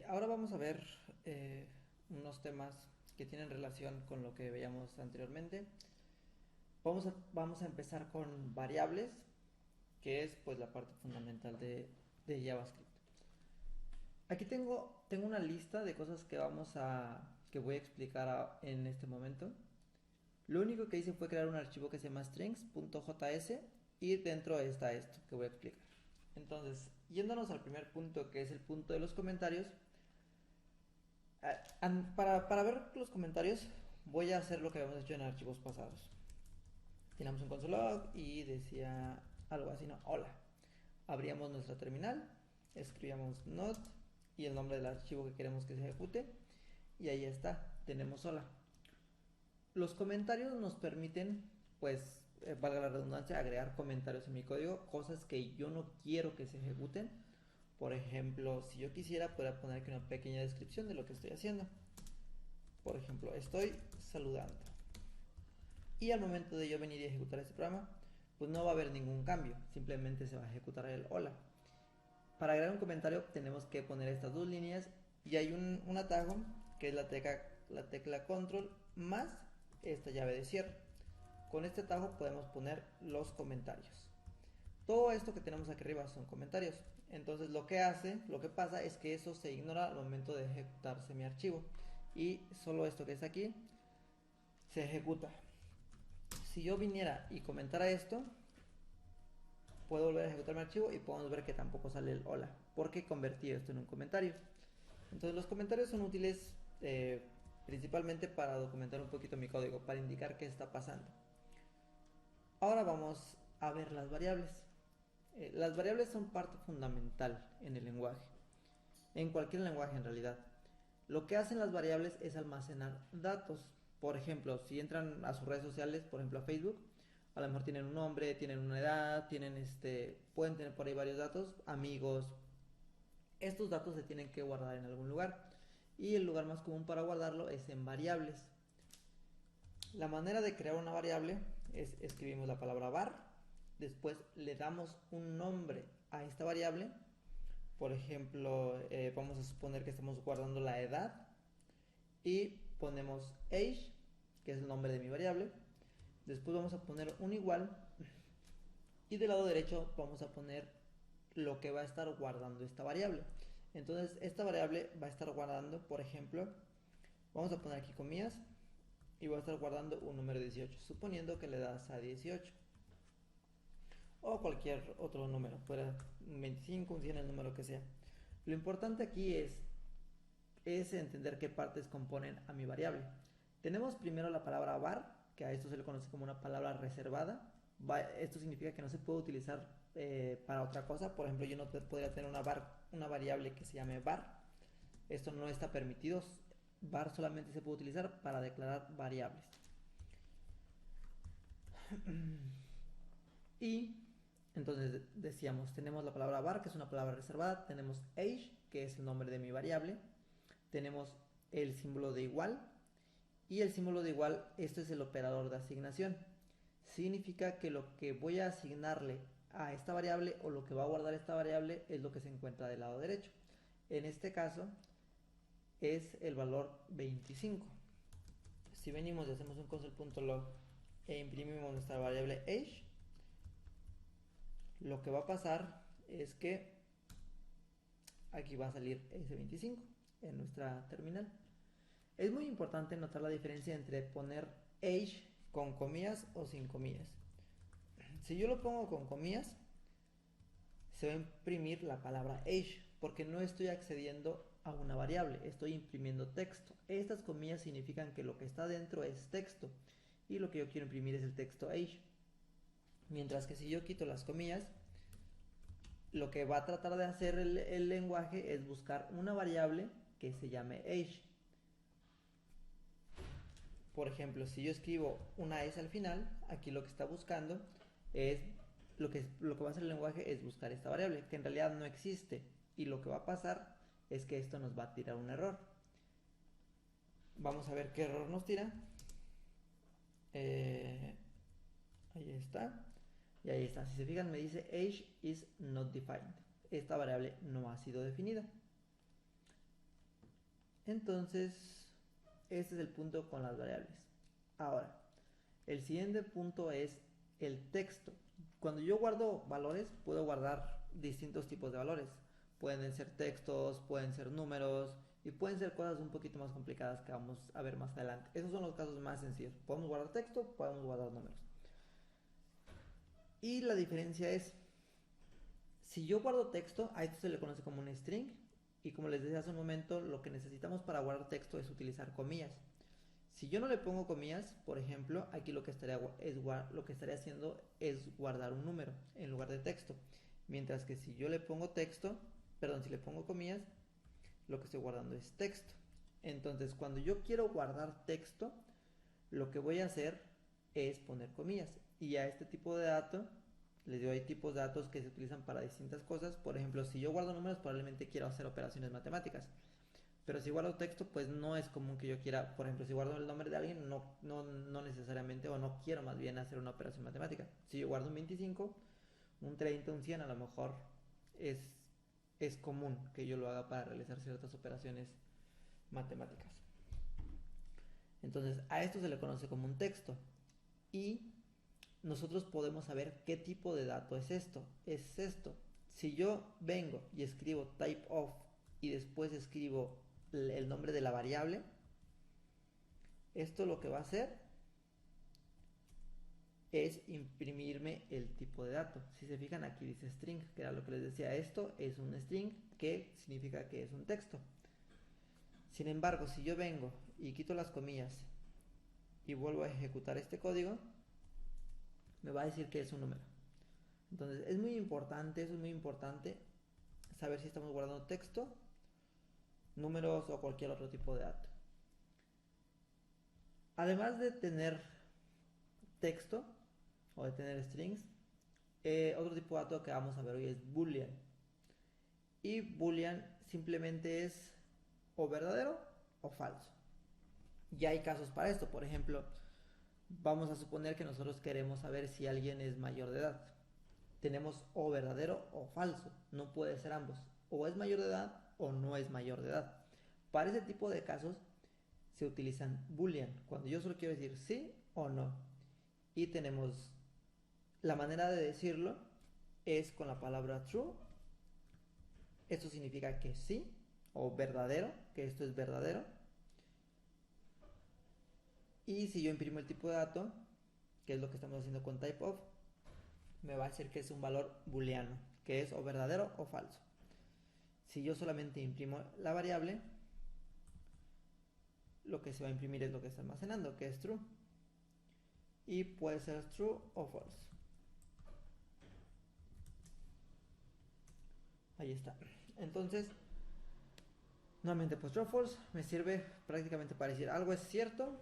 Ahora vamos a ver unos temas que tienen relación con lo que veíamos anteriormente. Vamos a empezar con variables, que es pues la parte fundamental de JavaScript. Aquí tengo una lista de cosas que voy a explicar en este momento. Lo único que hice fue crear un archivo que se llama strings.js y dentro está esto que voy a explicar. Entonces, yéndonos al primer punto, que es el punto de los comentarios. Para ver los comentarios, voy a hacer lo que habíamos hecho en archivos pasados. Teníamos un console log y decía algo así, ¿no? Hola. Abríamos nuestra terminal, escribíamos not y el nombre del archivo que queremos que se ejecute. Y ahí está, tenemos hola. Los comentarios nos permiten, pues, valga la redundancia, agregar comentarios en mi código, cosas que yo no quiero que se ejecuten. Por ejemplo, si yo quisiera, podría poner aquí una pequeña descripción de lo que estoy haciendo. Por ejemplo, estoy saludando. Y al momento de yo venir y ejecutar este programa, pues no va a haber ningún cambio, simplemente se va a ejecutar el hola. Para agregar un comentario tenemos que poner estas dos líneas y hay un atajo que es la tecla control más esta llave de cierre. Con este atajo podemos poner los comentarios. Todo esto que tenemos aquí arriba son comentarios. Entonces lo que pasa es que eso se ignora al momento de ejecutarse mi archivo. Y solo esto que está aquí se ejecuta. Si yo viniera y comentara esto, puedo volver a ejecutar mi archivo y podemos ver que tampoco sale el hola, porque convertí esto en un comentario. Entonces los comentarios son útiles principalmente para documentar un poquito mi código, para indicar qué está pasando. Ahora vamos a ver las variables. Las variables son parte fundamental en el lenguaje, en cualquier lenguaje en realidad. Lo que hacen las variables es almacenar datos. Por ejemplo, si entran a sus redes sociales, por ejemplo a Facebook, a lo mejor tienen un nombre, tienen una edad, pueden tener por ahí varios datos, amigos. Estos datos se tienen que guardar en algún lugar. Y el lugar más común para guardarlo es en variables. La manera de crear una variable es escribimos la palabra var, después le damos un nombre a esta variable. Por ejemplo, vamos a suponer que estamos guardando la edad y ponemos age, que es el nombre de mi variable. Después vamos a poner un igual y del lado derecho vamos a poner lo que va a estar guardando esta variable. Entonces esta variable va a estar guardando, por ejemplo, vamos a poner aquí comillas y va a estar guardando un número 18, suponiendo que le das a 18 o cualquier otro número, fuera un 25, un 100, el número que sea. Lo importante aquí es entender qué partes componen a mi variable. Tenemos primero la palabra var, que a esto se le conoce como una palabra reservada. Esto significa que no se puede utilizar para otra cosa. Por ejemplo, yo no podría tener una variable que se llame var. Esto no está permitido. Var solamente se puede utilizar para declarar variables. Y entonces decíamos, tenemos la palabra var, que es una palabra reservada. Tenemos age, que es el nombre de mi variable. Tenemos el símbolo de igual. Y el símbolo de igual, esto es el operador de asignación. Significa que lo que voy a asignarle a esta variable o lo que va a guardar esta variable es lo que se encuentra del lado derecho. En este caso es el valor 25. Si venimos y hacemos un console.log e imprimimos nuestra variable age, lo que va a pasar es que aquí va a salir ese 25 en nuestra terminal. Es muy importante notar la diferencia entre poner age con comillas o sin comillas. Si yo lo pongo con comillas, se va a imprimir la palabra age, porque no estoy accediendo a una variable, estoy imprimiendo texto. Estas comillas significan que lo que está dentro es texto, y lo que yo quiero imprimir es el texto age. Mientras que si yo quito las comillas, lo que va a tratar de hacer el lenguaje es buscar una variable que se llame age. Por ejemplo, si yo escribo una S al final, aquí lo que está buscando es lo que va a hacer el lenguaje es buscar esta variable, que en realidad no existe. Y lo que va a pasar es que esto nos va a tirar un error. Vamos a ver qué error nos tira. Eh, Ahí está. Y ahí está. Si se fijan, me dice age is not defined. Esta variable no ha sido definida. Entonces, este es el punto con las variables. Ahora, el siguiente punto es el texto. Cuando yo guardo valores, puedo guardar distintos tipos de valores. Pueden ser textos, pueden ser números y pueden ser cosas un poquito más complicadas que vamos a ver más adelante. Esos son los casos más sencillos. Podemos guardar texto, podemos guardar números. Y la diferencia es, si yo guardo texto, a esto se le conoce como un string. Y como les decía hace un momento, lo que necesitamos para guardar texto es utilizar comillas. Si yo no le pongo comillas, por ejemplo, aquí lo que estaría haciendo es guardar un número en lugar de texto. Mientras que si yo le pongo si le pongo comillas, lo que estoy guardando es texto. Entonces, cuando yo quiero guardar texto, lo que voy a hacer es poner comillas. Y a este tipo de dato, les digo, hay tipos de datos que se utilizan para distintas cosas. Por ejemplo, si yo guardo números, probablemente quiero hacer operaciones matemáticas. Pero si guardo texto, pues no es común que yo quiera, por ejemplo, si guardo el nombre de alguien, no necesariamente, o no quiero más bien hacer una operación matemática. Si yo guardo un 25, un 30, un 100, a lo mejor es, es común que yo lo haga para realizar ciertas operaciones matemáticas. Entonces, a esto se le conoce como un texto. Y nosotros podemos saber qué tipo de dato es esto. Es esto. Si yo vengo y escribo type of y después escribo el nombre de la variable, esto lo que va a hacer es imprimirme el tipo de dato. Si se fijan, aquí dice string, que era lo que les decía. Esto es un string, que significa que es un texto. Sin embargo, si yo vengo y quito las comillas y vuelvo a ejecutar este código, me va a decir que es un número. Entonces es muy importante, eso es muy importante, saber si estamos guardando texto, números o cualquier otro tipo de dato. Además de tener texto o de tener strings, otro tipo de dato que vamos a ver hoy es boolean. Y boolean simplemente es o verdadero o falso. Ya hay casos para esto. Por ejemplo, vamos a suponer que nosotros queremos saber si alguien es mayor de edad. Tenemos o verdadero o falso. No puede ser ambos. O es mayor de edad o no es mayor de edad. Para ese tipo de casos se utilizan boolean, cuando yo solo quiero decir sí o no. Y tenemos la manera de decirlo es con la palabra true. Esto significa que sí, o verdadero, que esto es verdadero. Y si yo imprimo el tipo de dato, que es lo que estamos haciendo con typeof, me va a decir que es un valor booleano, que es o verdadero o falso. Si yo solamente imprimo la variable, lo que se va a imprimir es lo que está almacenando, que es true. Y puede ser true o false. Ahí está. Entonces, nuevamente, pues true o false me sirve prácticamente para decir algo es cierto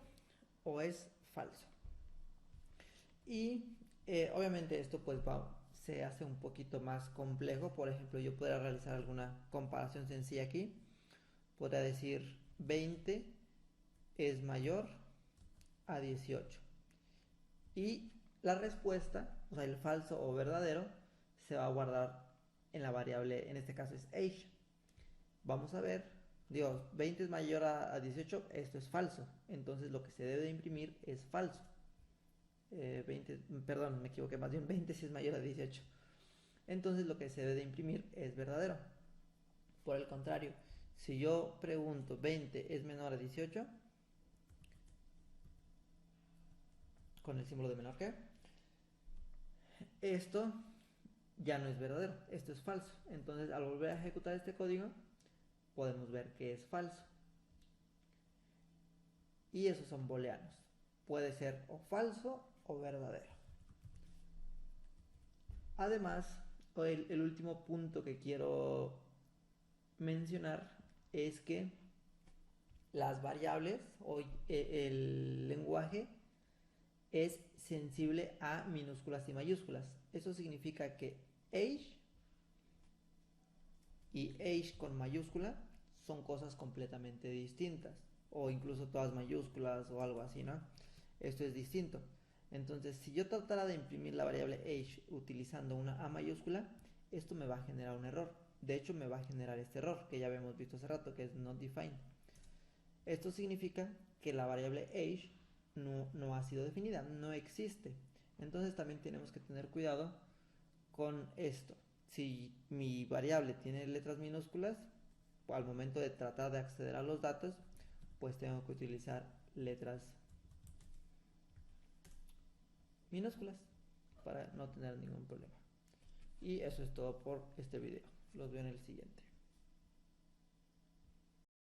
o es falso. Y obviamente esto pues se hace un poquito más complejo. Por ejemplo, yo podría realizar alguna comparación sencilla aquí. Podría decir 20 es mayor a 18. Y la respuesta, o sea, el falso o verdadero, se va a guardar en la variable, en este caso es age. Vamos a ver, digo, 20 es mayor a 18, esto es falso. Entonces lo que se debe de imprimir es falso. 20, perdón, me equivoqué, más bien 20 si es mayor a 18. Entonces lo que se debe de imprimir es verdadero. Por el contrario, si yo pregunto 20 es menor a 18, con el símbolo de menor que, esto ya no es verdadero, esto es falso. Entonces al volver a ejecutar este código, podemos ver que es falso. Y esos son booleanos. Puede ser o falso o verdadero. Además, el último punto que quiero mencionar es que las variables o el lenguaje es sensible a minúsculas y mayúsculas. Eso significa que age y age con mayúscula son cosas completamente distintas, o incluso todas mayúsculas o algo así, ¿no? Esto es distinto. Entonces, si yo tratara de imprimir la variable age utilizando una A mayúscula, esto me va a generar un error. De hecho, me va a generar este error que ya habíamos visto hace rato, que es not defined. Esto significa que la variable age no ha sido definida, no existe. Entonces también tenemos que tener cuidado con esto. Si mi variable tiene letras minúsculas, al momento de tratar de acceder a los datos, pues tengo que utilizar letras minúsculas para no tener ningún problema. Y eso es todo por este video. Los veo en el siguiente.